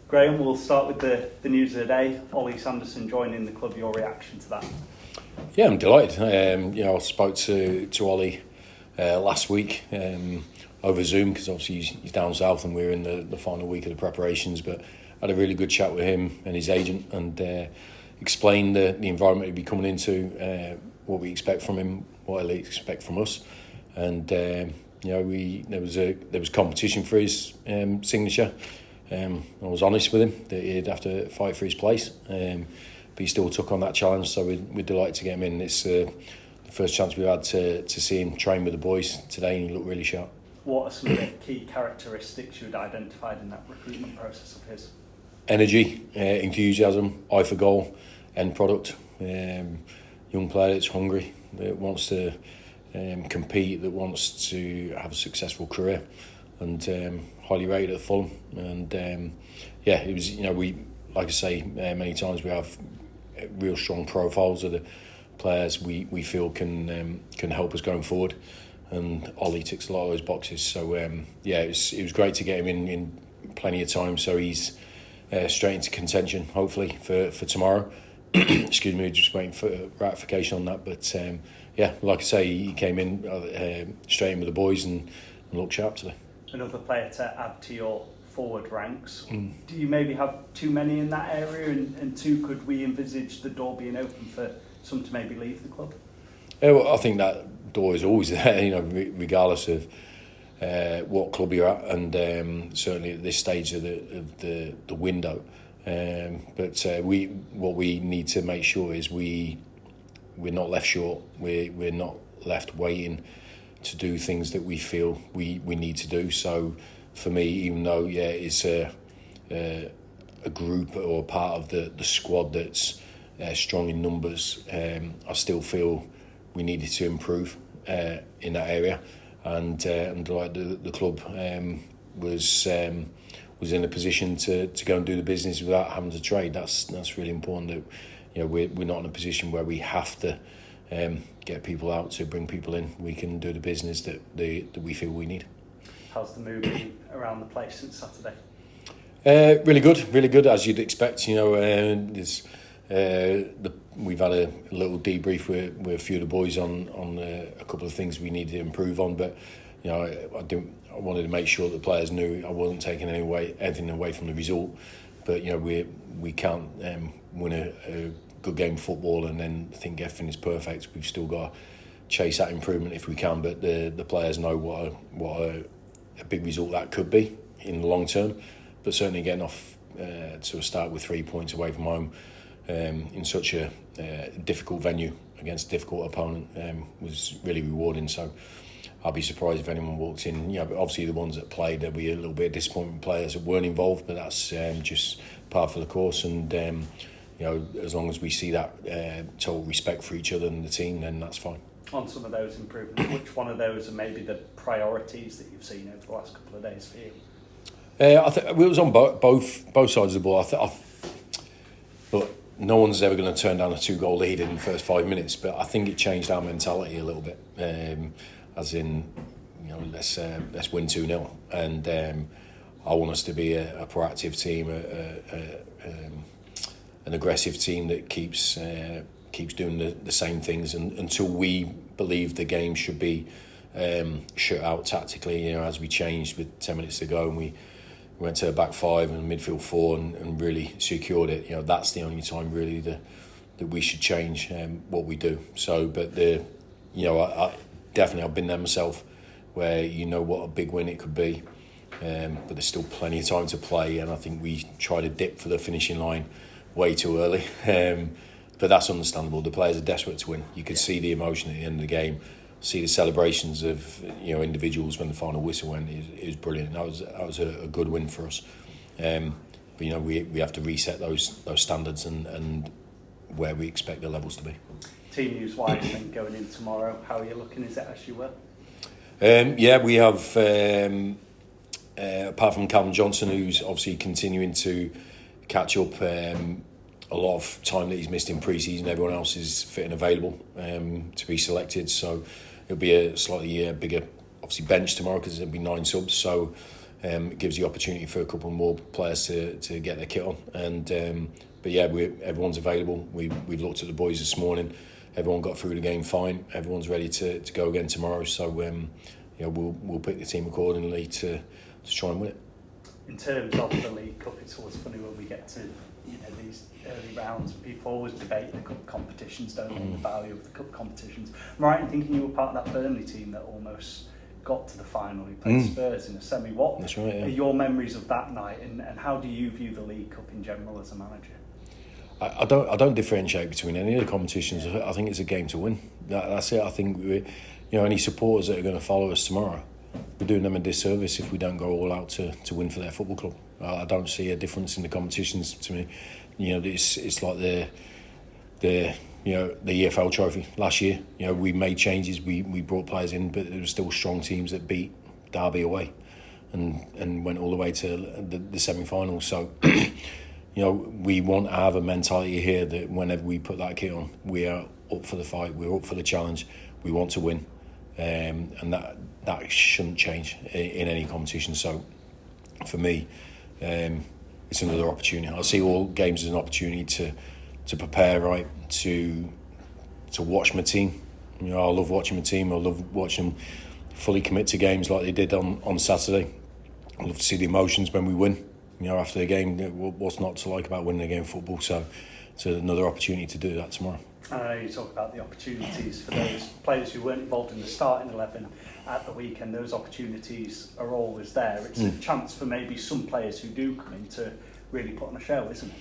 Graham, we'll start with the news of the day. Ollie Sanderson joining the club. Your reaction to that? Yeah, I'm delighted. I spoke to Ollie last week over Zoom because obviously he's down south and we're in the final week of the preparations. But I had a really good chat with him and his agent and explained the environment he'd be coming into, what we expect from him, what he'll expect from us, and there was competition for his signature. I was honest with him that he'd have to fight for his place, but he still took on that challenge. So we're delighted to get him in. It's the first chance we've had to see him train with the boys today, and he looked really sharp. What are some of the key characteristics you had identified in that recruitment process of his? Energy, enthusiasm, eye for goal, end product. Young player that's hungry, that wants to compete, that wants to have a successful career, and highly rated at Fulham. And it was, we, like I say many times, we have real strong profiles of the players we feel can help us going forward, and Ollie ticks a lot of those boxes. So it was great to get him in plenty of time, so he's straight into contention hopefully for tomorrow. Excuse me, just waiting for ratification on that. But like I say, he came in straight in with the boys and looked sharp today. Another player to add to your forward ranks. Do you maybe have too many in that area? And two, could we envisage the door being open for some to maybe leave the club? I think that door is always there, regardless of what club you're at, and certainly at this stage of the window. But what we need to make sure is we're not left short. We're not left waiting to do things that we feel we need to do. So for me, even though it's a group or part of the squad that's strong in numbers, I still feel we needed to improve in that area, and like the club was in a position to go and do the business without having to trade. That's really important. That we're not in a position where we have to get people out to bring people in. We can do the business that we feel we need. How's the mood been around the place since Saturday? Really good, as you'd expect. We've had a little debrief with a few of the boys on a couple of things we need to improve on, but I wanted to make sure that the players knew I wasn't taking anything away from the result. But we can't win a good game of football and then think everything is perfect. We've still got to chase that improvement if we can. But the players know what a big result that could be in the long term. But certainly getting off to a start with 3 points away from home in such a difficult venue against a difficult opponent was really rewarding. So I'll be surprised if anyone walks in. But obviously the ones that played, there'll be a little bit of disappointment with players that weren't involved, but that's just part of the course. And as long as we see that total respect for each other and the team, then that's fine. On some of those improvements, which one of those are maybe the priorities that you've seen over the last couple of days for you? I think it was on both sides of the ball. But no one's ever going to turn down a 2-goal lead in the first 5 minutes. But I think it changed our mentality a little bit. As in, let's win 2-0, and I want us to be a proactive team, an aggressive team that keeps doing the same things, and until we believe the game should be shut out tactically. As we changed with 10 minutes to go, and we went to a back five and midfield four, and really secured it. That's the only time really that we should change what we do. So, but I definitely, I've been there myself, where what a big win it could be, but there's still plenty of time to play, and I think we try to dip for the finishing line way too early. But that's understandable. The players are desperate to win. You could see the emotion at the end of the game, see the celebrations of individuals when the final whistle went. It was brilliant. That was a good win for us. But we have to reset those standards and where we expect the levels to be. Team news wise, then going in tomorrow, how are you looking? Is it as you were? We have apart from Calvin Johnson, who's obviously continuing to catch up. A lot of time that he's missed in pre-season, everyone else is fit and available to be selected. So it'll be a slightly bigger, obviously, bench tomorrow because there'll be 9 subs. So It gives the opportunity for a couple more players to get their kit on. And but yeah, everyone's available. We've looked at the boys this morning. Everyone got through the game fine. Everyone's ready to go again tomorrow. So we'll pick the team accordingly to try and win it. In terms of the League Cup, it's always funny when we get to these early rounds. People always debate the cup competitions, don't they? The value of the cup competitions. I'm right in thinking you were part of that Burnley team that almost got to the final. You played Spurs in a semi. What That's right, yeah. are your memories of that night, and how do you view the League Cup in general as a manager? I don't differentiate between any of the competitions. I think it's a game to win. That's it. I think any supporters that are going to follow us tomorrow, we're doing them a disservice if we don't go all out to win for their football club. I don't see a difference in the competitions to me. It's like the EFL trophy last year. We made changes, we brought players in, but there were still strong teams that beat Derby away and went all the way to the semi-finals. So we want to have a mentality here that whenever we put that kit on, we are up for the fight, we're up for the challenge, we want to win, and that shouldn't change in any competition. So for me, it's another opportunity. I see all games as an opportunity to prepare, right, to watch my team. I love watching my team. I love watching them fully commit to games like they did on Saturday. I love to see the emotions when we win. After the game, what's not to like about winning a game of football? So it's another opportunity to do that tomorrow. I know you talk about the opportunities for those players who weren't involved in the starting 11 at the weekend. Those opportunities are always there. It's a chance for maybe some players who do come in to really put on a show, isn't it?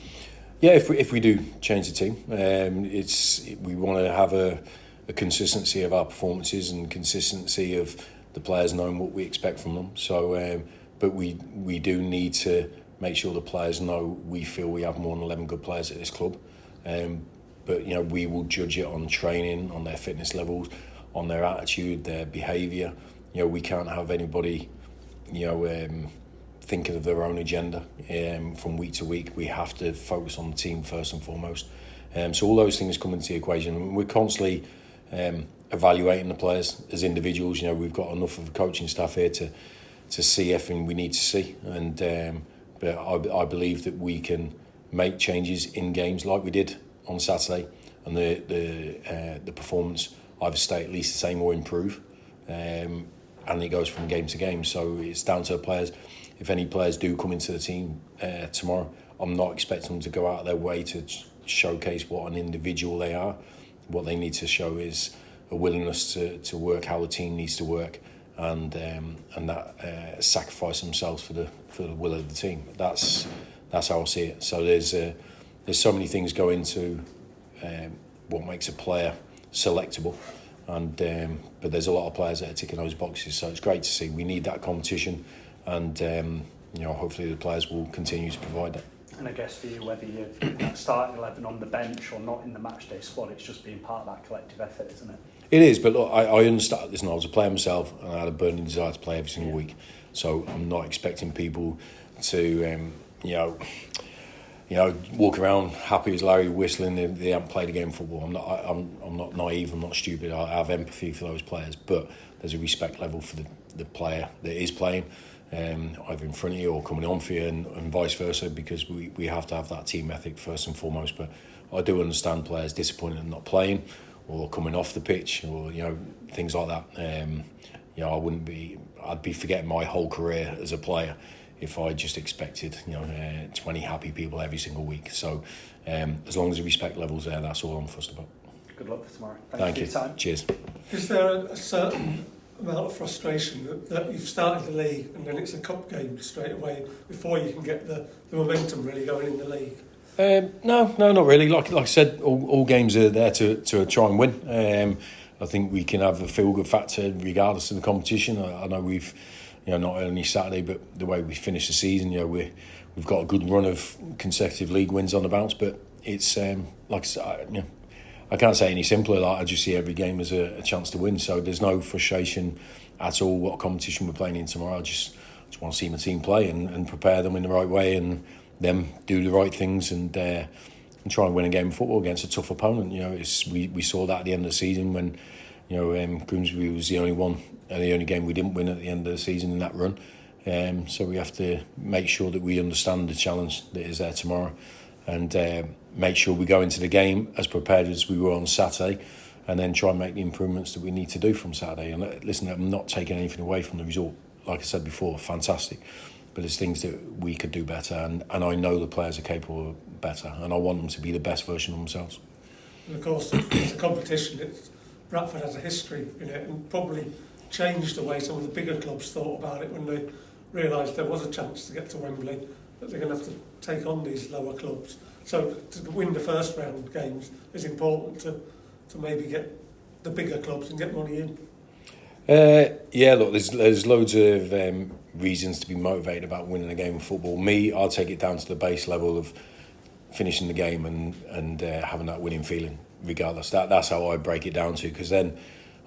Yeah, if we do change the team, we want to have a consistency of our performances and consistency of the players knowing what we expect from them. So, but we do need to make sure the players know we feel we have more than 11 good players at this club. But we will judge it on training, on their fitness levels, on their attitude, their behaviour. We can't have anybody, thinking of their own agenda from week to week. We have to focus on the team first and foremost. So all those things come into the equation. We're constantly evaluating the players as individuals. We've got enough of a coaching staff here to see everything we need to see. And but I believe that we can make changes in games like we did on Saturday, and the performance either stay at least the same or improve. And it goes from game to game. So it's down to the players. If any players do come into the team tomorrow, I'm not expecting them to go out of their way to showcase what an individual they are. What they need to show is a willingness to work how the team needs to work, and that sacrifice themselves for the will of the team. That's how I see it. So there's so many things go into what makes a player selectable, and but there's a lot of players that are ticking those boxes. So it's great to see. We need that competition, and hopefully the players will continue to provide that. And I guess for you, whether you're starting 11 on the bench or not in the matchday squad, it's just being part of that collective effort, isn't it? It is, but look, I understand. Listen, I was a player myself, and I had a burning desire to play every single week. So I'm not expecting people to, walk around happy as Larry, whistling. They haven't played a game of football. I'm not naive. I'm not stupid. I have empathy for those players, but there's a respect level for the player that is playing, either in front of you or coming on for you, and vice versa, because we have to have that team ethic first and foremost. But I do understand players disappointed in not playing or coming off the pitch, or things like that. I'd be forgetting my whole career as a player if I just expected 20 happy people every single week. So as long as the respect level's there, that's all I'm fussed about. Good luck for tomorrow. Thank you you. for your time. Cheers. Is there a certain amount of frustration that you've started the league and then it's a cup game straight away before you can get the momentum really going in the league? No, not really. Like I said, all games are there to try and win. I think we can have a feel-good factor regardless of the competition. I know we've, not only Saturday, but the way we finished the season, we've got a good run of consecutive league wins on the bounce. But it's like I said, I can't say any simpler. I just see every game as a chance to win. So there's no frustration at all what competition we're playing in tomorrow. I just want to see my team play and prepare them in the right way, and them do the right things and try and win a game of football against a tough opponent. We saw that at the end of the season when Grimsby was the only game we didn't win at the end of the season in that run, So we have to make sure that we understand the challenge that is there tomorrow, and make sure we go into the game as prepared as we were on Saturday, and then try and make the improvements that we need to do from Saturday. And listen, I'm not taking anything away from the result. Like I said before, fantastic. But there's things that we could do better, and I know the players are capable of better, and I want them to be the best version of themselves. And of course, it's a competition. Bradford has a history in it, and probably changed the way some of the bigger clubs thought about it when they realised there was a chance to get to Wembley, that they're going to have to take on these lower clubs. So to win the first round games is important to maybe get the bigger clubs and get money in. Yeah, look, there's loads of reasons to be motivated about winning a game of football. Me, I'll take it down to the base level of finishing the game and having that winning feeling, regardless. That's how I break it down to, because then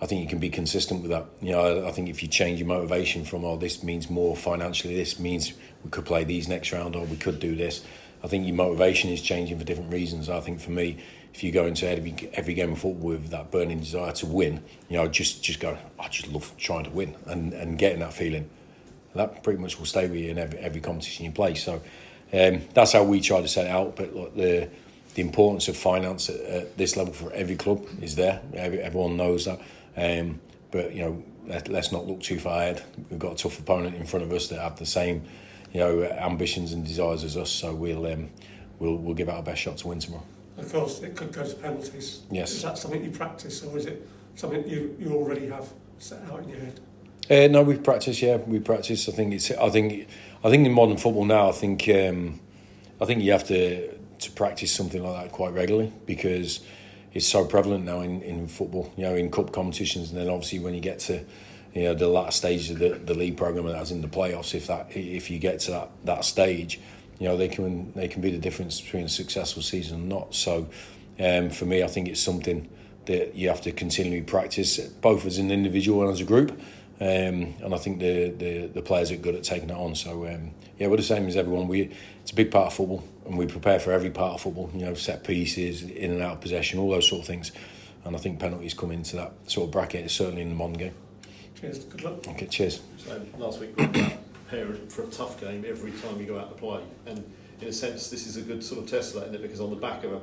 I think you can be consistent with that. You know, I think if you change your motivation from, oh, this means more financially, this means we could play these next round, or we could do this. I think your motivation is changing for different reasons. I think for me, if you go into every game of football with that burning desire to win, you know, just go, I just love trying to win and getting that feeling. That pretty much will stay with you in every competition you play. So that's how we try to set it out. But look, the importance of finance at this level for every club is there. Everyone knows that. But you know, let's not look too far ahead. We've got a tough opponent in front of us that have the same, you know, ambitions and desires as us. So we'll give it our best shot to win tomorrow. Of course, it could go to penalties. Yes. Is that something you practice, or is it something you already have set out in your head? No, we practice. Yeah, we practice. I think in modern football now, I think you have to practice something like that quite regularly, because it's so prevalent now in football. You know, in cup competitions, and then obviously when you get to, you know, the latter stages of the league programme, as in the playoffs, if you get to that stage, you know, they can be the difference between a successful season and not. So for me, I think it's something that you have to continually practice, both as an individual and as a group. And I think the players are good at taking that on. So yeah, we're the same as everyone. It's a big part of football, and we prepare for every part of football. You know, set pieces, in and out of possession, all those sort of things. And I think penalties come into that sort of bracket, certainly in the modern game. Cheers. Good luck. Okay. Cheers. So last week we were preparing for a tough game every time you go out to play, and in a sense this is a good sort of test of that, isn't it? Because on the back of a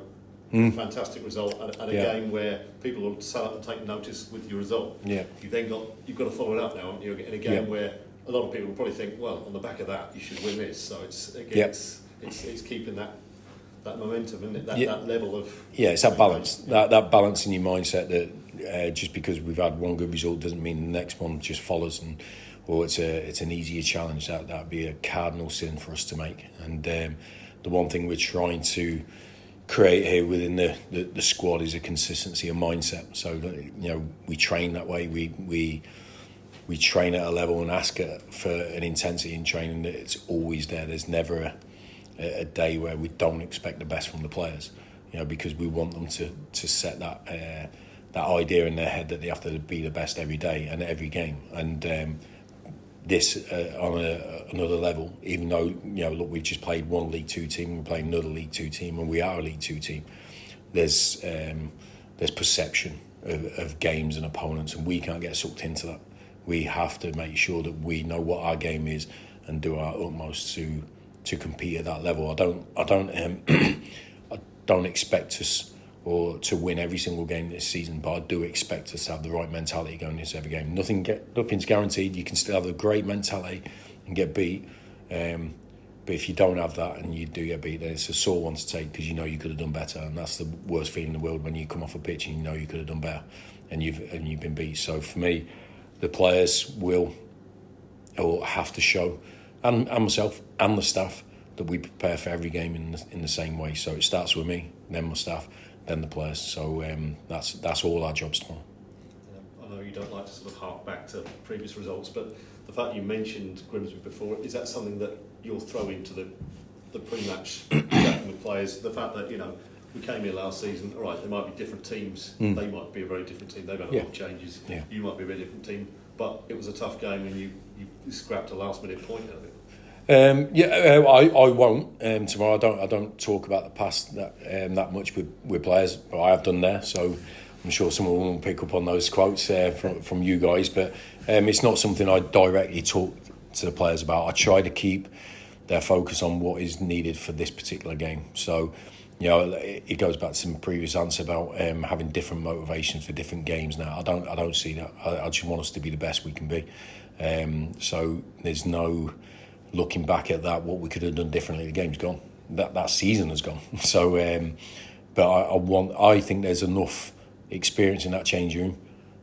fantastic result and a game where people will sell up and take notice with your result, you've got to follow it up now, haven't you? In a game where a lot of people will probably think, well, on the back of that you should win this. So it's keeping that momentum, and that level of it's that balance, that balance in your mindset that just because we've had one good result doesn't mean the next one just follows, or it's an easier challenge. That'd be a cardinal sin for us to make. And the one thing we're trying to create here within the squad is a consistency of mindset. So, you know, we train that way. We train at a level and ask for an intensity in training that it's always there. There's never a day where we don't expect the best from the players, you know, because we want them to set that idea in their head that they have to be the best every day and every game. And this on another level, even though, you know, look, we've just played one League Two team, we're playing another League Two team, and we are a League Two team. There's perception of games and opponents, and we can't get sucked into that. We have to make sure that we know what our game is and do our utmost to compete at that level. I don't expect us or to win every single game this season, but I do expect us to have the right mentality going into every game. Nothing's guaranteed. You can still have a great mentality and get beat, but if you don't have that and you do get beat, then it's a sore one to take, because you know you could have done better, and that's the worst feeling in the world, when you come off a pitch and you know you could have done better and you've been beat. So for me, the players will have to show, and myself and the staff, that we prepare for every game in the same way. So it starts with me, then my staff, then the players. So that's all our jobs tomorrow. I know you don't like to sort of hark back to previous results, but the fact you mentioned Grimsby before, is that something that you'll throw into the pre-match chatting with players? The fact that, you know, we came here last season, all right, there might be different teams, they might be a very different team, they've had a lot of changes, you might be a very different team, but it was a tough game and you scrapped a last minute point out of it. I won't tomorrow. I don't talk about the past that much with players, but I have done there. So I'm sure someone will pick up on those quotes from you guys. But it's not something I directly talk to the players about. I try to keep their focus on what is needed for this particular game. So, you know, it goes back to some previous answer about having different motivations for different games. Now, I don't see that. I just want us to be the best we can be. So there's no looking back at that. What we could have done differently. The game's gone. That season has gone. So, but I think there's enough experience in that change room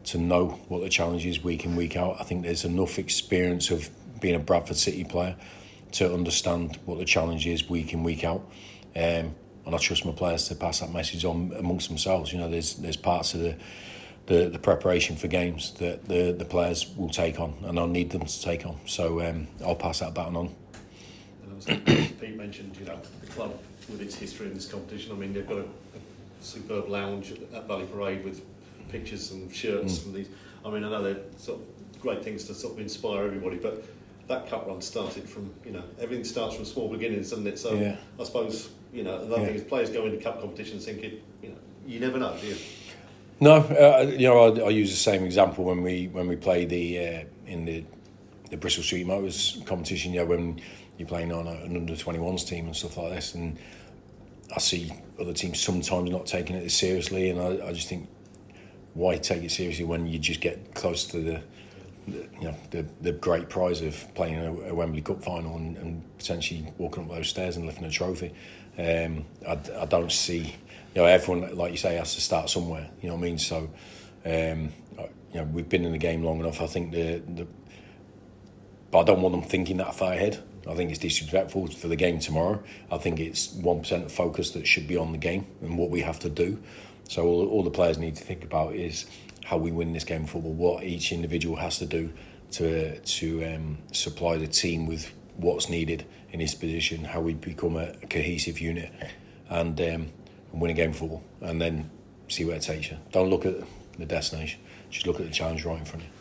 to know what the challenge is week in, week out. I think there's enough experience of being a Bradford City player to understand what the challenge is week in, week out. And I trust my players to pass that message on amongst themselves. You know, there's parts of the preparation for games that the players will take on, and I'll need them to take on. So I'll pass that baton on. And Pete mentioned, you know, the club with its history in this competition. I mean, they've got a superb lounge at Valley Parade with pictures and shirts from these. I mean, I know they're sort of great things to sort of inspire everybody, but that cup run started from, you know, everything starts from small beginnings, doesn't it? So yeah. I suppose, you know, another thing is players go into cup competitions thinking, you know, you never know, do you? No, you know, I use the same example when we play in the Bristol Street Motors competition. You know, when you're playing on an under-21s team and stuff like this, and I see other teams sometimes not taking it as seriously, and I just think, why take it seriously when you just get close to the great prize of playing a Wembley Cup final and potentially walking up those stairs and lifting a trophy. I don't see, you know, everyone, like you say, has to start somewhere. You know what I mean? So, you know, we've been in the game long enough. I think but I don't want them thinking that far ahead. I think it's disrespectful for the game tomorrow. I think it's 1% of focus that should be on the game and what we have to do. So all the players need to think about is how we win this game of football, what each individual has to do to supply the team with what's needed in his position, how we become a cohesive unit and win a game of football, and then see where it takes you. Don't look at the destination, just look at the challenge right in front of you.